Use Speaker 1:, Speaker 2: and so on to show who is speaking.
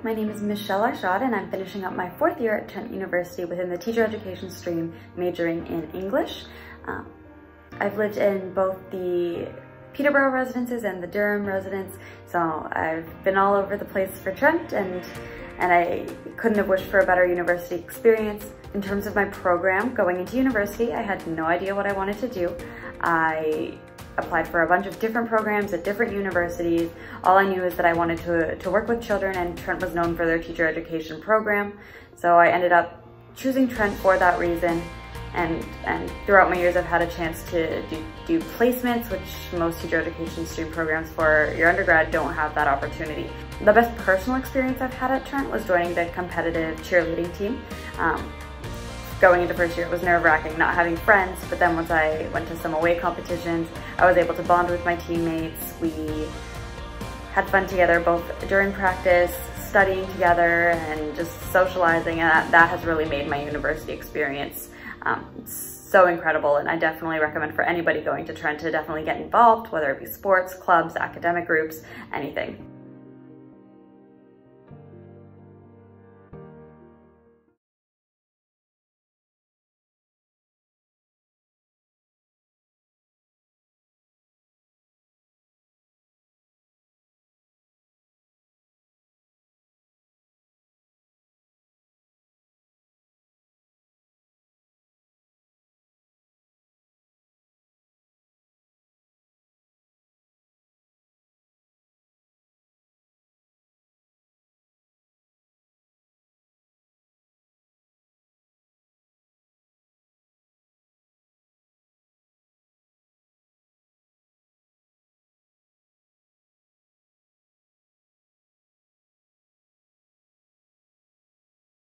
Speaker 1: my name is Michelle Arshad and I'm finishing up my 4th year at Trent University within the teacher education stream, majoring in English. I've lived in both the Peterborough residences and the Durham residence, so I've been all over the place for Trent, and I couldn't have wished for a better university experience. In terms of my program, going into university, I had no idea what I wanted to do. I applied for a bunch of different programs at different universities. All I knew is that I wanted to work with children, and Trent was known for their teacher education program. So I ended up choosing Trent for that reason. And throughout my years, I've had a chance to do placements, which most teacher education stream programs for your undergrad don't have that opportunity. The best personal experience I've had at Trent was joining the competitive cheerleading team. Going into first year, it was nerve-wracking not having friends, but then once I went to some away competitions, I was able to bond with my teammates. We had fun together both during practice, studying together, and just socializing, and that has really made my university experience so incredible, and I definitely recommend for anybody going to Trent to definitely get involved, whether it be sports, clubs, academic groups, anything.